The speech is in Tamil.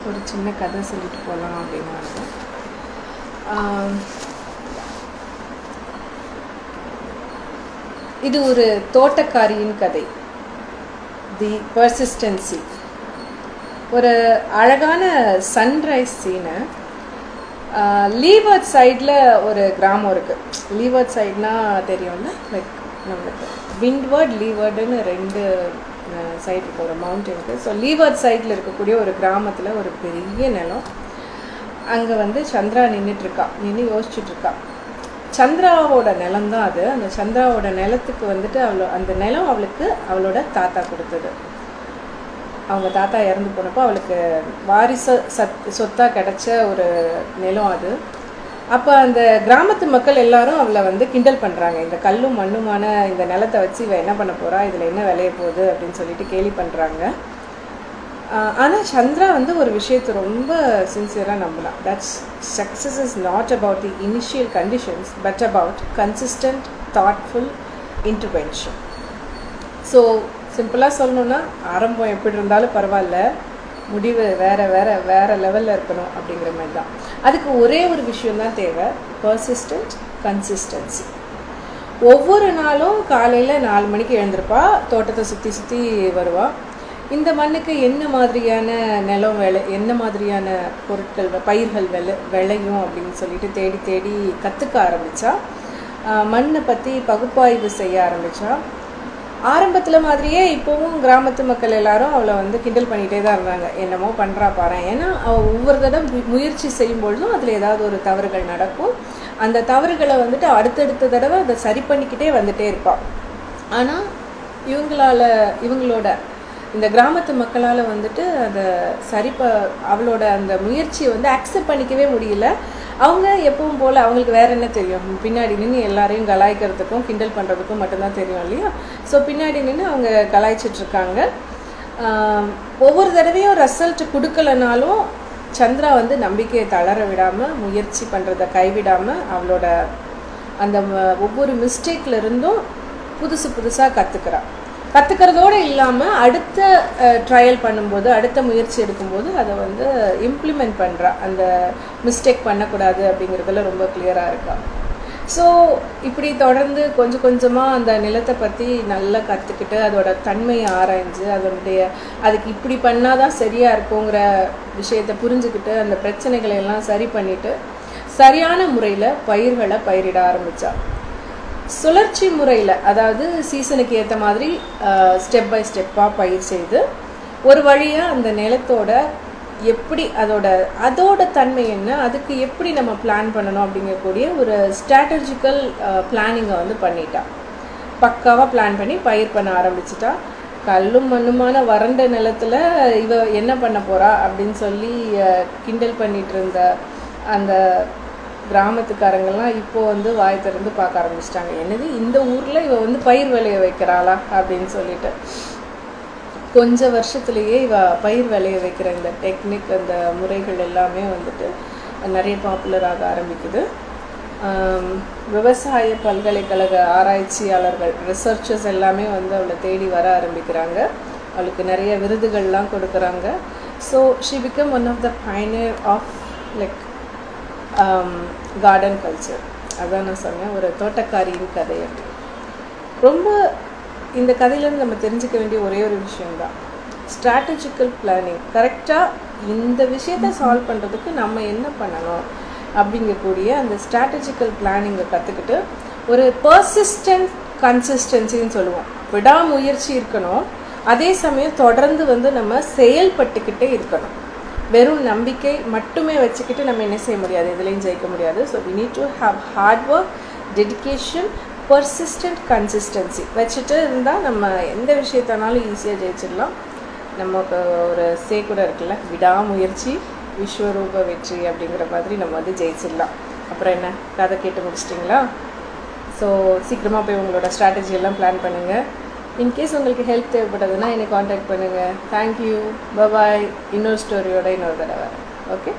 ஒரு சின்ன கதை சொல்லிட்டு போகலாம் அப்படின்னு. இது ஒரு தோட்டக்காரியின் கதை, தி பர்சிஸ்டன்சி. ஒரு அழகான சன்ரைஸ் சீனு. லீவர்ட் சைடில் ஒரு கிராமம் இருக்குது. லீவர்ட் சைட்னா தெரியும்ல, லைக் நம்மளுக்கு விண்ட்வர்ட் லீவர்டுன்னு ரெண்டு சைடு இருக்க ஒரு மவுண்டனுக்கு. ஸோ லீவர்ட் சைடில் இருக்கக்கூடிய ஒரு கிராமத்தில் ஒரு பெரிய நிலம். அங்கே வந்து சந்திரா நின்று யோசிச்சுட்ருக்கா. சந்திராவோட நிலம் தான் அது. அந்த சந்திராவோட நிலத்துக்கு வந்துட்டு அந்த நிலம் அவளுக்கு அவளோட தாத்தா கொடுத்தது. அவங்க தாத்தா இறந்து போனப்போ அவளுக்கு வாரிசு சொத்தாக கிடச்ச ஒரு நிலம் அது. அப்போ அந்த கிராமத்து மக்கள் எல்லாரும் அவளை வந்து கிண்டல் பண்ணுறாங்க. இந்த கல்லும் மண்ணுமான இந்த நிலத்தை வச்சு இவள் என்ன பண்ண போகிறா, இதில் என்ன விளைய போகுது அப்படின்னு சொல்லிட்டு கேலி பண்ணுறாங்க. ஆனால் சந்திரா வந்து ஒரு விஷயத்தை ரொம்ப சின்சியராக நம்பலாம். That's success is not about the initial conditions but about consistent thoughtful intervention. So சிம்பிளாக சொல்லணுன்னா, ஆரம்பம் எப்படி இருந்தாலும் பரவாயில்ல, முடிவு வேறு லெவலில் இருக்கணும் அப்படிங்கிற மாதிரி தான். அதுக்கு ஒரே ஒரு விஷயந்தான் தேவை, பர்சிஸ்டன்ட் கன்சிஸ்டன்சி. ஒவ்வொரு நாளும் காலையில் 4 மணிக்கு எழுந்திருப்பா, தோட்டத்தை சுற்றி வருவாள். இந்த மண்ணுக்கு என்ன மாதிரியான நிலம் என்ன மாதிரியான பொருட்கள் பயிர்கள் விளையும் அப்படின்னு சொல்லிட்டு தேடி கற்றுக்க ஆரம்பித்தா. மண்ணை பற்றி பகுப்பாய்வு செய்ய ஆரம்பித்தா. ஆரம்பத்தில் மாதிரியே இப்போவும் கிராமத்து மக்கள் எல்லாரும் அவளை வந்து கிண்டல் பண்ணிகிட்டே தான் இருந்தாங்க. என்னமோ பண்ணுறா பாரு. ஏன்னா அவள் ஒவ்வொரு தடவை முயற்சி செய்யும் பொழுதும் அதில் ஏதாவது ஒரு தவறுகள் நடக்கும். அந்த தவறுகளை வந்துட்டு அடுத்தடுத்த தடவை அதை சரி பண்ணிக்கிட்டே வந்துட்டே இருப்பாள். ஆனால் இவங்களோட இந்த கிராமத்து மக்களால் வந்துட்டு அதை அவளோட அந்த முயற்சியை வந்து அக்செப்ட் பண்ணிக்கவே முடியல. அவங்க எப்பவும் போல் அவங்களுக்கு வேறு என்ன தெரியும், பின்னாடி நின்று எல்லாரையும் கலாய்க்கிறதுக்கும் கிண்டல் பண்ணுறதுக்கும் மட்டும்தான் தெரியும் இல்லையா. ஸோ பின்னாடி நின்று அவங்க கலாய்ச்சிட்ருக்காங்க. ஒவ்வொரு தடவையும் ரிசல்ட் கொடுக்கலனாலும் சந்திரா வந்து நம்பிக்கையை தளர விடாமல், முயற்சி பண்ணுறதை கைவிடாமல், அவளோட அந்த ஒவ்வொரு மிஸ்டேக்லேருந்தும் புதுசாக கற்றுக்கிறதோடு இல்லாமல் அடுத்த ட்ரையல் பண்ணும்போது, அடுத்த முயற்சி எடுக்கும்போது அதை வந்து இம்ப்ளிமெண்ட் பண்ணுறா. அந்த மிஸ்டேக் பண்ணக்கூடாது அப்படிங்கிறதுல ரொம்ப கிளியராக இருக்கா. ஸோ இப்படி தொடர்ந்து கொஞ்சமாக அந்த நிலத்தை பற்றி நல்லா கற்றுக்கிட்டு, அதோட தன்மையை ஆராய்ஞ்சு, அதுக்கு இப்படி பண்ணால் தான் சரியாக இருக்குங்கிற விஷயத்தை புரிஞ்சுக்கிட்டு, அந்த பிரச்சனைகளை எல்லாம் சரி பண்ணிவிட்டு சரியான முறையில் பயிர்களை பயிரிட ஆரம்பித்தா. சுழற்சி முறையில், அதாவது சீசனுக்கு ஏற்ற மாதிரி ஸ்டெப் பை ஸ்டெப்பாக பயிர் செய்து ஒரு வழியாக அந்த நிலத்தோட எப்படி அதோட தன்மை என்ன, அதுக்கு எப்படி நம்ம பிளான் பண்ணணும் அப்படிங்கக்கூடிய ஒரு ஸ்ட்ராட்டஜிக்கல் பிளானிங்கை வந்து பண்ணிட்டா. பக்காவாக பிளான் பண்ணி பயிர் பண்ண ஆரம்பிச்சிட்டா. கல்லும் மண்ணுமான வறண்ட நிலத்தில் இவ என்ன பண்ண போகிறா அப்படின்னு சொல்லி கிண்டல் பண்ணிகிட்டு இருந்த அந்த கிராமத்துக்காரங்கள்லாம் இப்போது வந்து வாய் திறந்து பார்க்க ஆரம்பிச்சிட்டாங்க. என்னது, இந்த ஊரில் இவ வந்து பயிர் விளைய வைக்கிறாளா அப்படின்னு சொல்லிட்டு. கொஞ்சம் வருஷத்துலேயே இவ பயிர் விளைய வைக்கிற இந்த டெக்னிக், அந்த முறைகள் எல்லாமே வந்துட்டு நிறைய பாப்புலராக ஆரம்பிக்குது. விவசாய பல்கலைக்கழக ஆராய்ச்சியாளர்கள், ரிசர்ச்சர்ஸ் எல்லாமே வந்து அவளை தேடி வர ஆரம்பிக்கிறாங்க. அவளுக்கு நிறைய விருதுகள்லாம் கொடுக்குறாங்க. So she become one of the pioneer of like garden culture. அதான் நான் சொன்னேன், ஒரு தோட்டக்காரியின் கதை. ரொம்ப இந்த கதையிலேருந்து நம்ம தெரிஞ்சுக்க வேண்டிய ஒரே ஒரு விஷயம்தான், ஸ்ட்ராட்டஜிக்கல் பிளானிங். கரெக்டாக இந்த விஷயத்தை சால்வ் பண்ணுறதுக்கு நம்ம என்ன பண்ணணும் அப்படிங்கக்கூடிய அந்த ஸ்ட்ராட்டஜிக்கல் பிளானிங்கை கற்றுக்கிட்டு, ஒரு பர்சிஸ்டன்ட் கன்சிஸ்டன்சின்னு சொல்லுவோம், விடாமுயற்சி இருக்கணும். அதே சமயம் தொடர்ந்து வந்து நம்ம செயல்பட்டுக்கிட்டே இருக்கணும். வெறும் நம்பிக்கை மட்டுமே வச்சுக்கிட்டு நம்ம என்ன செய்ய முடியாது, எதுலேயும் ஜெயிக்க முடியாது. So we need to have hard work, dedication, persistent consistency வச்சுட்டு இருந்தால் நம்ம எந்த விஷயத்தானாலும் ஈஸியாக ஜெயிச்சிடலாம். நமக்கு ஒரு கூட இருக்குல்ல, விடாமுயற்சி விஸ்வரூப வெற்றி அப்படிங்கிற மாதிரி நம்ம வந்து ஜெயிச்சிடலாம். அப்புறம் என்ன, கதை கேட்டு முடிச்சிட்டிங்களா? ஸோ சீக்கிரமாக போய் உங்களோட ஸ்ட்ராட்டஜி எல்லாம் பிளான் பண்ணுங்கள். இன்கேஸ் உங்களுக்கு ஹெல்ப் தேவைப்பட்டதுன்னா என்னை காண்டாக்ட் பண்ணுங்கள். Thank you, bye bye. இன்னொரு ஸ்டோரியோட இன்னொரு தடவை. ஓகே.